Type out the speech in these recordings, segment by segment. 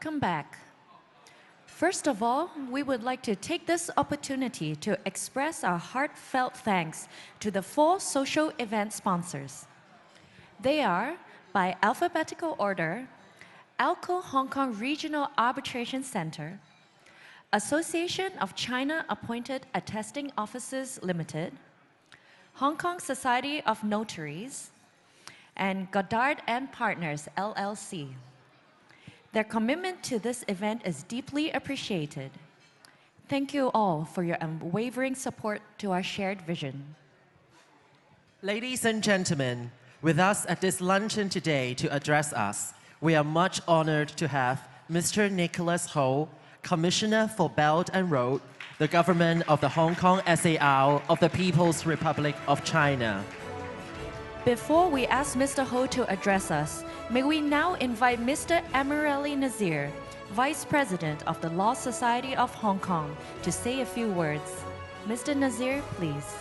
welcome back. First of all, we would like to take this opportunity to express our heartfelt thanks to the 4 social event sponsors. They are, by alphabetical order, ALCO Hong Kong Regional Arbitration Center, Association of China Appointed Attesting Officers Limited, Hong Kong Society of Notaries, and Goddard and Partners, LLC. Their commitment to this event is deeply appreciated. Thank you all for your unwavering support to our shared vision. Ladies and gentlemen, with us at this luncheon today to address us, we are much honored to have Mr. Nicholas Ho, Commissioner for Belt and Road, the Government of the Hong Kong SAR of the People's Republic of China. Before we ask Mr. Ho to address us, may we now invite Mr. Amirali Nazir, Vice President of the Law Society of Hong Kong, to say a few words. Mr. Nazir, please.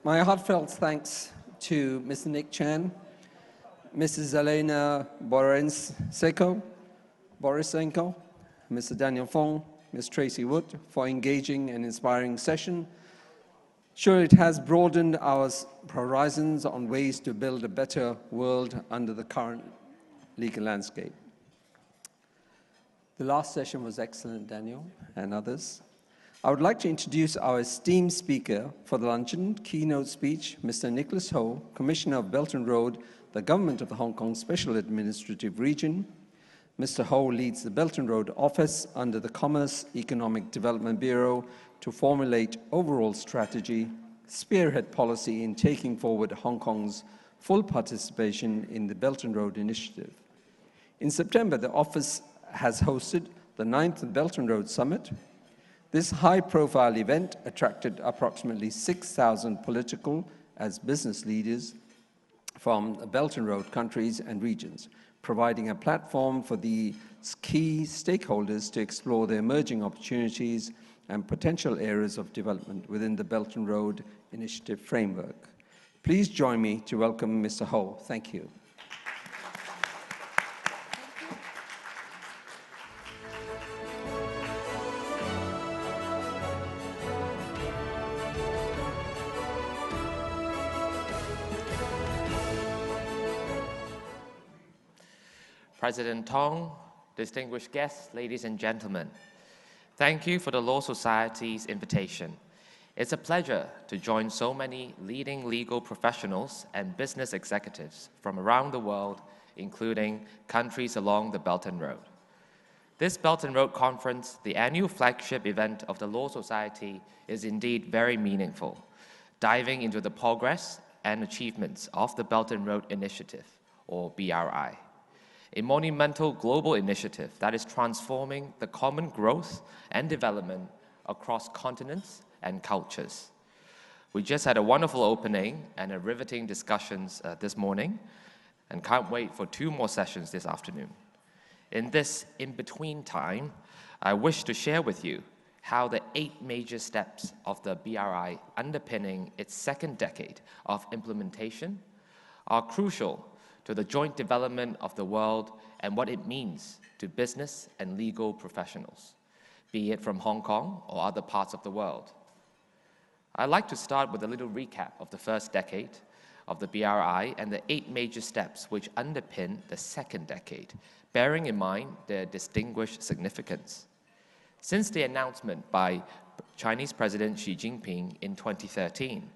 My heartfelt thanks to Mr. Nick Chan, Mrs. Elena Borisenko, Mr. Daniel Fong, Ms. Tracy Wood for engaging and inspiring session. Sure, it has broadened our horizons on ways to build a better world under the current legal landscape. The last session was excellent, Daniel and others. I would like to introduce our esteemed speaker for the luncheon keynote speech, Mr. Nicholas Ho, Commissioner of Belt and Road, the Government of the Hong Kong Special Administrative Region. Mr. Ho leads the Belt and Road Office under the Commerce Economic Development Bureau to formulate overall strategy, spearhead policy in taking forward Hong Kong's full participation in the Belt and Road Initiative. In September, the office has hosted the 9th Belt and Road Summit. This high-profile event attracted approximately 6,000 political as business leaders from the Belt and Road countries and regions, providing a platform for the key stakeholders to explore the emerging opportunities and potential areas of development within the Belt and Road Initiative framework. Please join me to welcome Mr. Ho. Thank you. President Tong, distinguished guests, ladies and gentlemen, thank you for the Law Society's invitation. It's a pleasure to join so many leading legal professionals and business executives from around the world, including countries along the Belt and Road. This Belt and Road Conference, the annual flagship event of the Law Society, is indeed very meaningful, diving into the progress and achievements of the Belt and Road Initiative, or BRI. A monumental global initiative that is transforming the common growth and development across continents and cultures. We just had a wonderful opening and a riveting discussions this morning, and can't wait for 2 more sessions this afternoon. In this in-between time, I wish to share with you how the 8 major steps of the BRI underpinning its 2nd decade of implementation are crucial to the joint development of the world and what it means to business and legal professionals, be it from Hong Kong or other parts of the world. I'd like to start with a little recap of the 1st decade of the BRI and the 8 major steps which underpin the 2nd decade, bearing in mind their distinguished significance. Since the announcement by Chinese President Xi Jinping in 2013,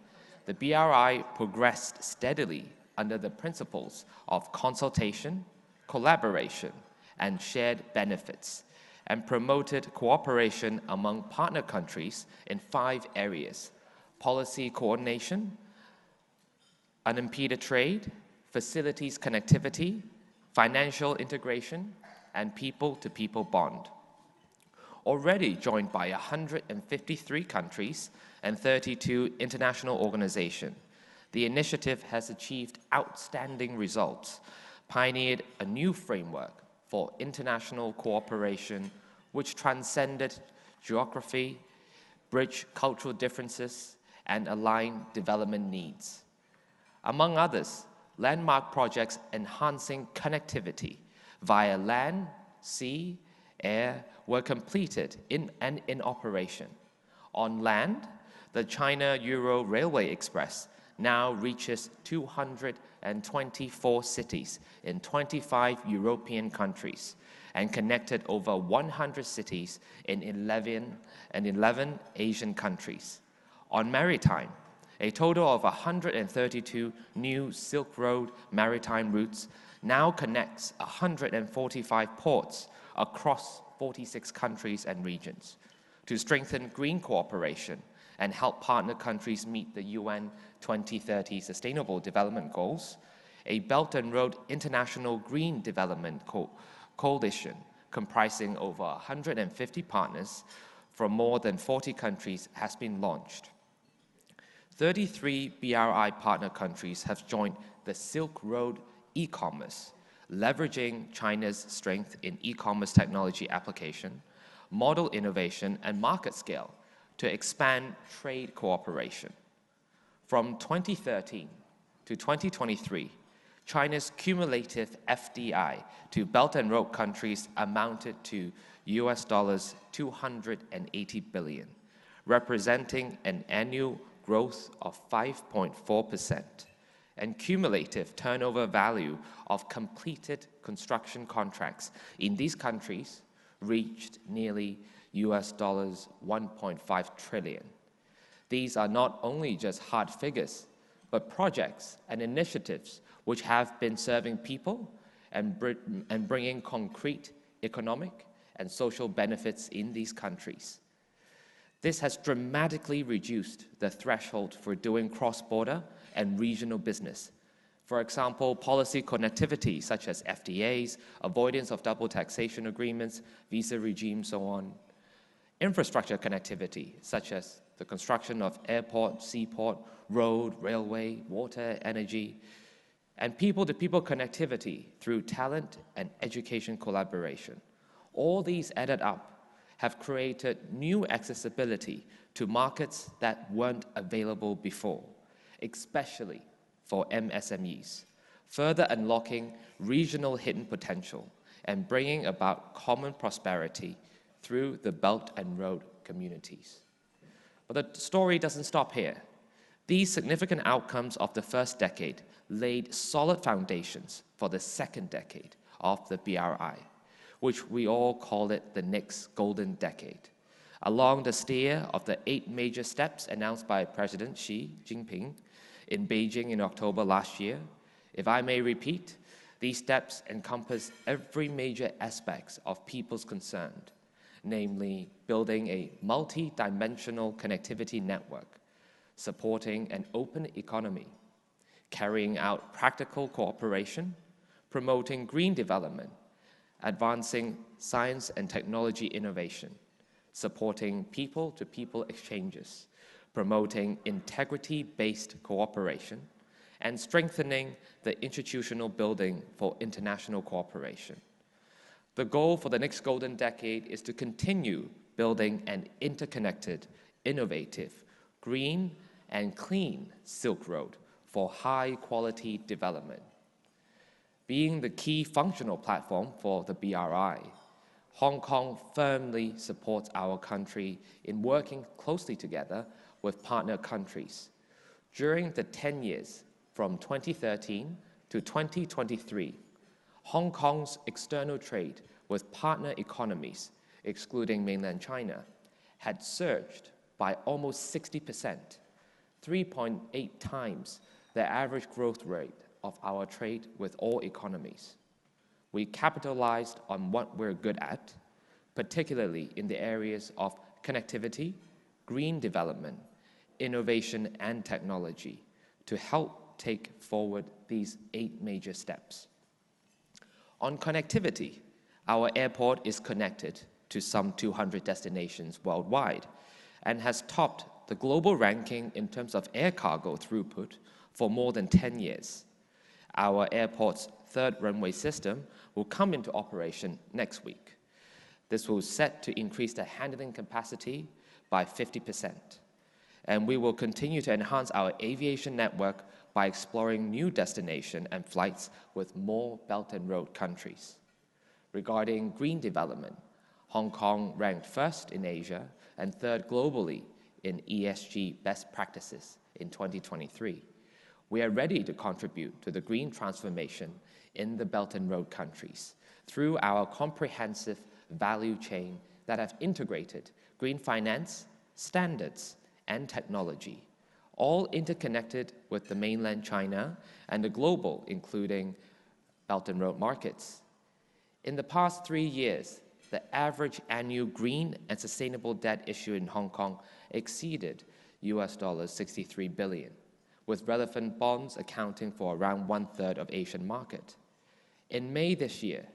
the BRI progressed steadily under the principles of consultation, collaboration, and shared benefits, and promoted cooperation among partner countries in 5 areas: policy coordination, unimpeded trade, facilities connectivity, financial integration, and people-to-people bond. Already joined by 153 countries and 32 international organizations, the initiative has achieved outstanding results, pioneered a new framework for international cooperation, which transcended geography, bridged cultural differences, and aligned development needs. Among others, landmark projects enhancing connectivity via land, sea, air were completed and in operation. On land, the China-Euro Railway Express now reaches 224 cities in 25 European countries and connected over 100 cities in 11 Asian countries. On maritime, a total of 132 new Silk Road maritime routes now connects 145 ports across 46 countries and regions to strengthen green cooperation and help partner countries meet the UN 2030 Sustainable Development Goals. A Belt and Road International Green Development Coalition comprising over 150 partners from more than 40 countries has been launched. 33 BRI partner countries have joined the Silk Road e-commerce, leveraging China's strength in e-commerce technology application, model innovation, and market scale to expand trade cooperation. From 2013 to 2023, China's cumulative FDI to Belt and Road countries amounted to US $280 billion, representing an annual growth of 5.4%, and cumulative turnover value of completed construction contracts in these countries reached nearly US $1.5 trillion. These are not only just hard figures, but projects and initiatives which have been serving people and bringing concrete economic and social benefits in these countries. This has dramatically reduced the threshold for doing cross-border and regional business. For example, policy connectivity such as FTAs, avoidance of double taxation agreements, visa regimes, so on. Infrastructure connectivity such as the construction of airport, seaport, road, railway, water, energy, and people-to-people connectivity through talent and education collaboration. All these added up have created new accessibility to markets that weren't available before, especially for MSMEs, further unlocking regional hidden potential and bringing about common prosperity through the Belt and Road communities. But the story doesn't stop here. These significant outcomes of the first decade laid solid foundations for the second decade of the BRI, which we all call it the next golden decade. Along the steer of the 8 major steps announced by President Xi Jinping in Beijing in October last year, if I may repeat, these steps encompass every major aspect of people's concerned, namely building a multi-dimensional connectivity network, supporting an open economy, carrying out practical cooperation, promoting green development, advancing science and technology innovation, supporting people-to-people exchanges, promoting integrity-based cooperation, and strengthening the institutional building for international cooperation. The goal for the next golden decade is to continue building an interconnected, innovative, green, and clean Silk Road for high-quality development. Being the key functional platform for the BRI, Hong Kong firmly supports our country in working closely together with partner countries. During the 10 years from 2013 to 2023, Hong Kong's external trade with partner economies, excluding mainland China, had surged by almost 60%, 3.8 times the average growth rate of our trade with all economies. We capitalized on what we're good at, particularly in the areas of connectivity, green development, innovation, and technology, to help take forward these 8 major steps. On connectivity, our airport is connected to some 200 destinations worldwide and has topped the global ranking in terms of air cargo throughput for more than 10 years. Our airport's 3rd runway system will come into operation next week. This will set to increase the handling capacity by 50%. And we will continue to enhance our aviation network by exploring new destinations and flights with more Belt and Road countries. Regarding green development, Hong Kong ranked first in Asia and third globally in ESG best practices in 2023. We are ready to contribute to the green transformation in the Belt and Road countries through our comprehensive value chain that have integrated green finance, standards, and technology, all interconnected with the mainland China and the global, including Belt and Road markets. In the past 3 years, the average annual green and sustainable debt issue in Hong Kong exceeded US $63 billion, with relevant bonds accounting for around 1/3 of Asian market. In May this year,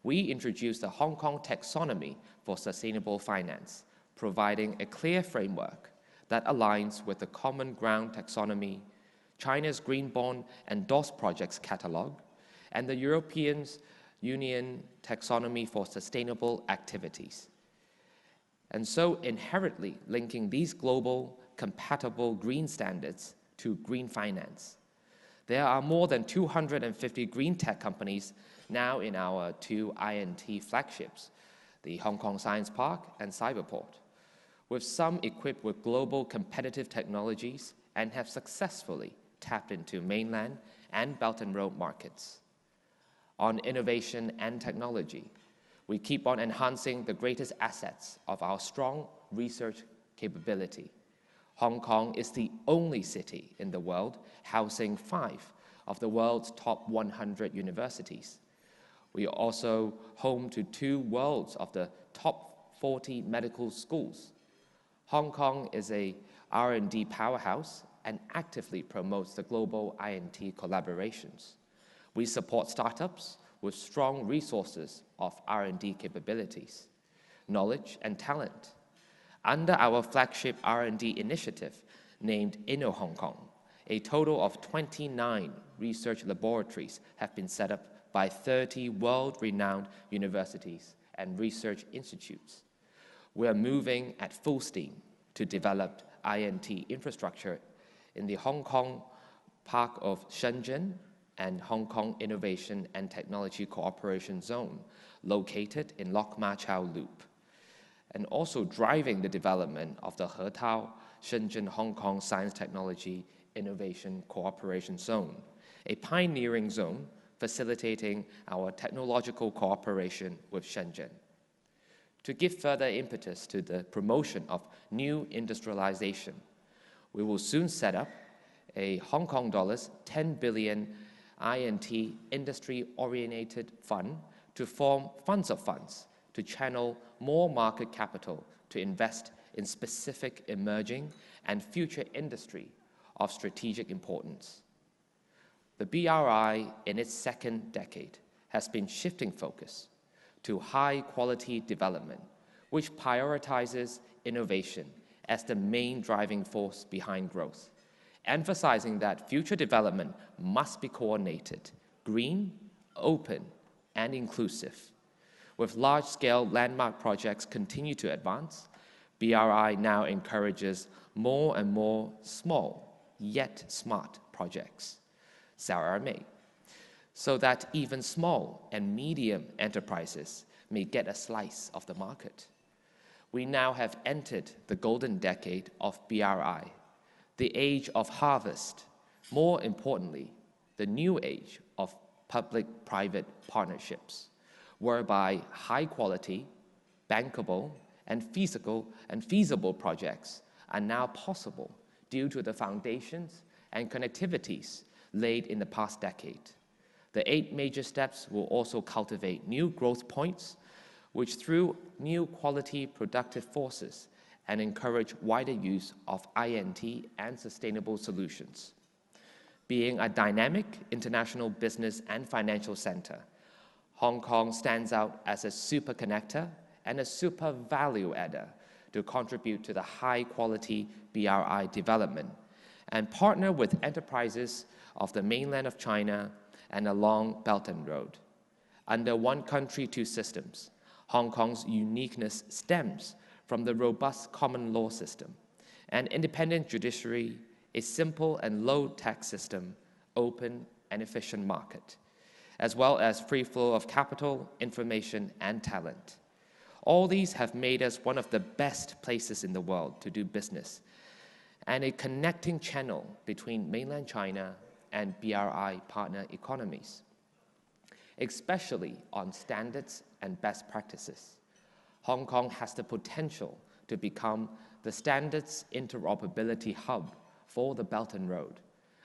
we introduced the Hong Kong Taxonomy for Sustainable Finance, providing a clear framework that aligns with the Common Ground Taxonomy, China's Green Bond Endorsed Projects Catalogue, and the European Union Taxonomy for Sustainable Activities. And so inherently linking these global, compatible green standards to green finance. There are more than 250 green tech companies now in our 2 INT flagships, the Hong Kong Science Park and Cyberport, with some equipped with global competitive technologies and have successfully tapped into mainland and Belt and Road markets. On innovation and technology, we keep on enhancing the greatest assets of our strong research capability. Hong Kong is the only city in the world housing 5 of the world's top 100 universities. We are also home to 2 worlds of the top 40 medical schools. Hong Kong is a R&D powerhouse and actively promotes the global INT collaborations. We support startups with strong resources of R&D capabilities, knowledge, and talent. Under our flagship R&D initiative named Inno Hong Kong, a total of 29 research laboratories have been set up by 30 world-renowned universities and research institutes. We are moving at full steam to develop INT infrastructure in the Hong Kong Park of Shenzhen and Hong Kong Innovation and Technology Cooperation Zone, located in Lok Ma Chau Loop, and also driving the development of the Hetao Shenzhen Hong Kong Science Technology Innovation Cooperation Zone, a pioneering zone facilitating our technological cooperation with Shenzhen. To give further impetus to the promotion of new industrialization, we will soon set up a Hong Kong dollars 10 billion INT industry-oriented fund to form funds of funds to channel more market capital to invest in specific emerging and future industry of strategic importance. The BRI, in its second decade, has been shifting focus to high-quality development, which prioritizes innovation as the main driving force behind growth, emphasizing that future development must be coordinated, green, open, and inclusive. With large-scale landmark projects continue to advance, BRI now encourages more and more small, yet smart projects, 小而美, so that even small and medium enterprises may get a slice of the market. We now have entered the golden decade of BRI, the age of harvest, more importantly, the new age of public-private partnerships, whereby high-quality, bankable, and feasible projects are now possible due to the foundations and connectivities laid in the past decade. The 8 major steps will also cultivate new growth points, which through new quality productive forces and encourage wider use of INT and sustainable solutions. Being a dynamic international business and financial center, Hong Kong stands out as a super connector and a super value adder to contribute to the high-quality BRI development and partner with enterprises of the mainland of China and along Belt and Road. Under one country, 2 systems, Hong Kong's uniqueness stems from the robust common law system, an independent judiciary, a simple and low-tax system, open and efficient market, as well as free flow of capital, information, and talent. All these have made us one of the best places in the world to do business, and a connecting channel between mainland China and BRI partner economies, especially on standards and best practices. Hong Kong has the potential to become the standards interoperability hub for the Belt and Road.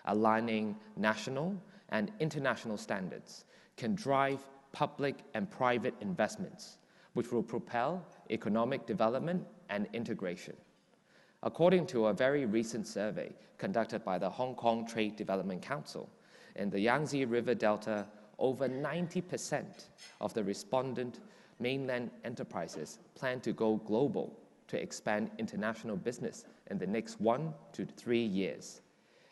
Aligning national and international standards can drive public and private investments, which will propel economic development and integration. According to a very recent survey conducted by the Hong Kong Trade Development Council, in the Yangtze River Delta, over 90% of the respondent mainland enterprises plan to go global to expand international business in the next 1 to 3 years.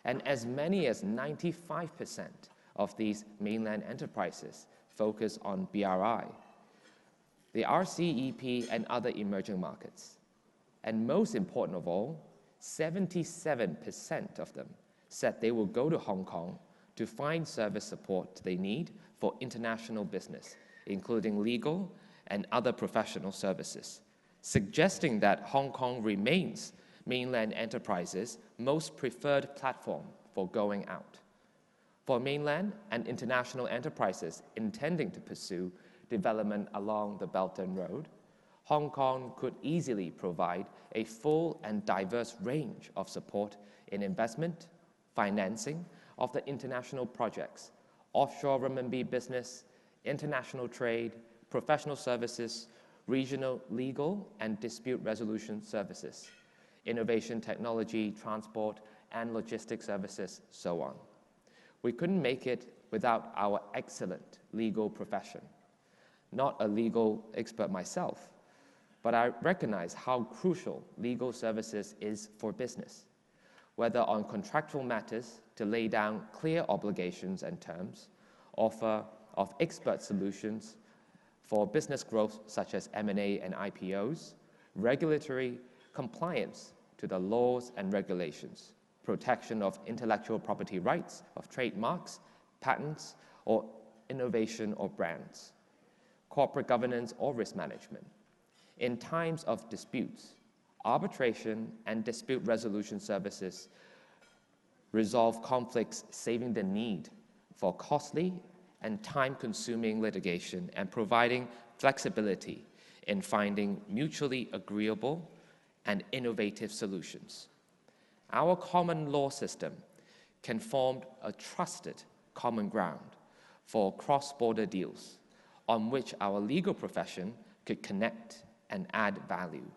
And as many as 95% of these mainland enterprises focus on BRI, the RCEP and other emerging markets. And most important of all, 77% of them said they will go to Hong Kong to find service support they need for international business, including legal and other professional services, suggesting that Hong Kong remains mainland enterprises' most preferred platform for going out. For mainland and international enterprises intending to pursue development along the Belt and Road, Hong Kong could easily provide a full and diverse range of support in investment, financing of the international projects, offshore renminbi business, international trade, professional services, regional legal and dispute resolution services, innovation technology, transport and logistics services, so on. We couldn't make it without our excellent legal profession. Not a legal expert myself, but I recognize how crucial legal services is for business, whether on contractual matters to lay down clear obligations and terms, offer of expert solutions for business growth such as M&A and IPOs, regulatory compliance to the laws and regulations, protection of intellectual property rights of trademarks, patents, or innovation or brands, corporate governance or risk management. In times of disputes, arbitration and dispute resolution services resolve conflicts, saving the need for costly and time-consuming litigation and providing flexibility in finding mutually agreeable and innovative solutions. Our common law system can form a trusted common ground for cross-border deals on which our legal profession could connect and add value.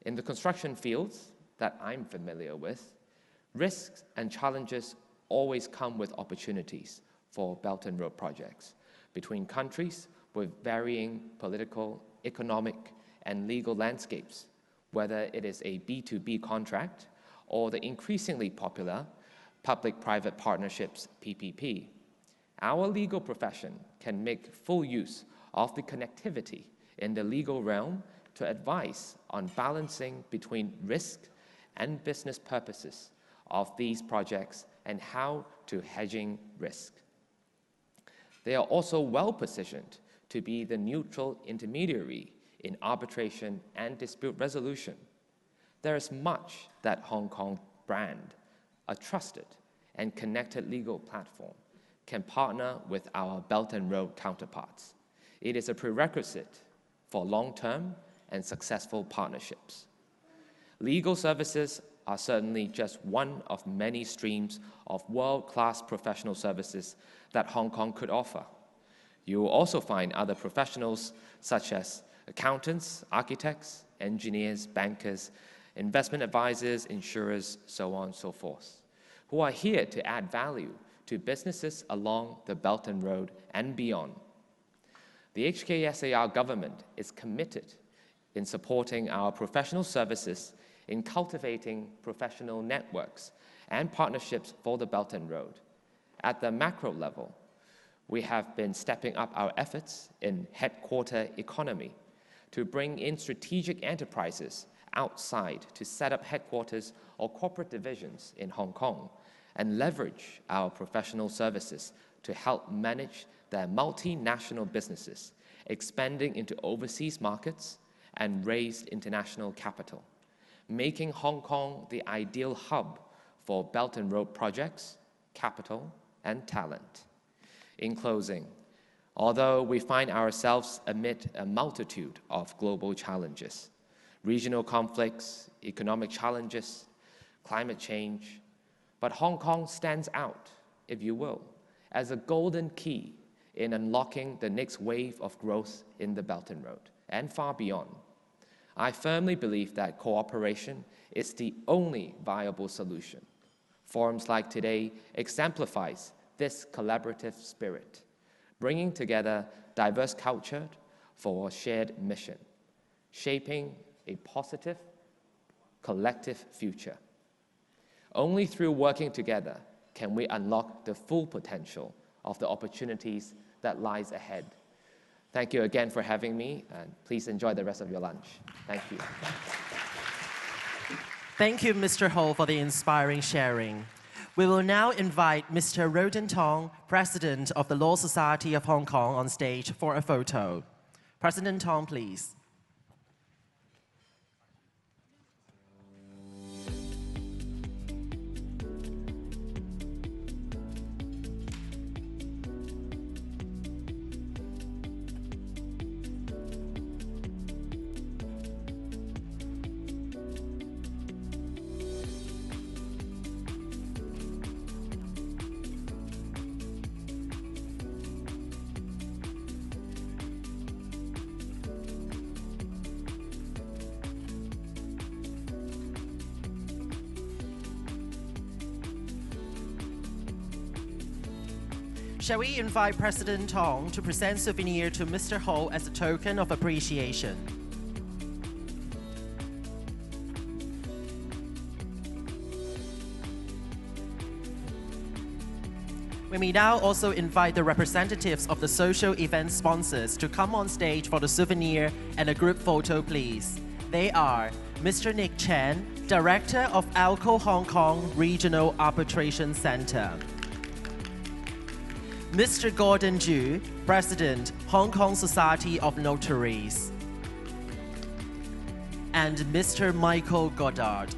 In the construction fields that I'm familiar with, risks and challenges always come with opportunities for Belt and Road projects between countries with varying political, economic, and legal landscapes, whether it is a B2B contract or the increasingly popular public-private partnerships, PPP. Our legal profession can make full use of the connectivity in the legal realm to advise on balancing between risk and business purposes of these projects and how to hedging risk. They are also well-positioned to be the neutral intermediary in arbitration and dispute resolution. There is much that Hong Kong brand, a trusted and connected legal platform, can partner with our Belt and Road counterparts. It is a prerequisite for long-term and successful partnerships. Legal services are certainly just one of many streams of world-class professional services that Hong Kong could offer. You will also find other professionals such as accountants, architects, engineers, bankers, investment advisors, insurers, so on and so forth, who are here to add value to businesses along the Belt and Road and beyond. The HKSAR government is committed in supporting our professional services in cultivating professional networks and partnerships for the Belt and Road. At the macro level, we have been stepping up our efforts in headquarter economy to bring in strategic enterprises outside to set up headquarters or corporate divisions in Hong Kong and leverage our professional services to help manage their multinational businesses, expanding into overseas markets and raise international capital, making Hong Kong the ideal hub for Belt and Road projects, capital, and talent. In closing, although we find ourselves amid a multitude of global challenges, regional conflicts, economic challenges, climate change, but Hong Kong stands out, if you will, as a golden key in unlocking the next wave of growth in the Belt and Road and far beyond. I firmly believe that cooperation is the only viable solution. Forums like today exemplifies this collaborative spirit, bringing together diverse culture for a shared mission, shaping a positive, collective future. Only through working together can we unlock the full potential of the opportunities that lies ahead. Thank you again for having me, and please enjoy the rest of your lunch. Thank you. Thank you, Mr. Ho, for the inspiring sharing. We will now invite Mr. Roden Tong, President of the Law Society of Hong Kong, on stage for a photo. President Tong, please. Shall we invite President Tong to present souvenir to Mr. Ho as a token of appreciation? We may now also invite the representatives of the social event sponsors to come on stage for the souvenir and a group photo, please. They are Mr. Nick Chen, Director of ALCO Hong Kong Regional Arbitration Center; Mr. Gordon Ju, President, Hong Kong Society of Notaries; and Mr. Michael Goddard,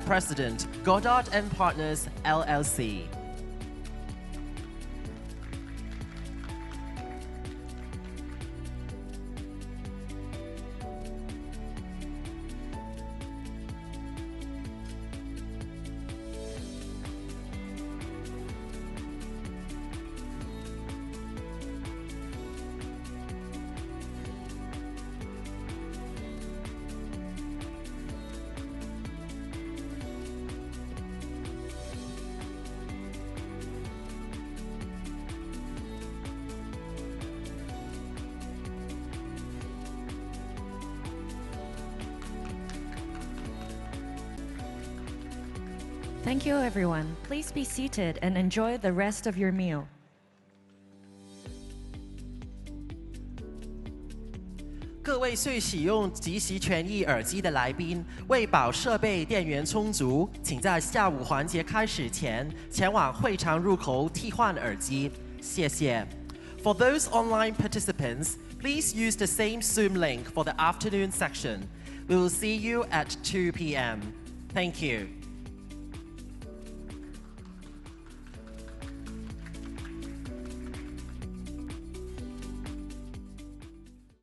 President, Goddard & Partners, LLC. Thank you, everyone. Please be seated and enjoy the rest of your meal. 各位需使用即时权益耳机的来宾，为保设备电源充足，请在下午环节开始前前往会场入口替换耳机。谢谢。For those online participants, please use the same Zoom link for the afternoon section. We will see you at 2 p.m. Thank you.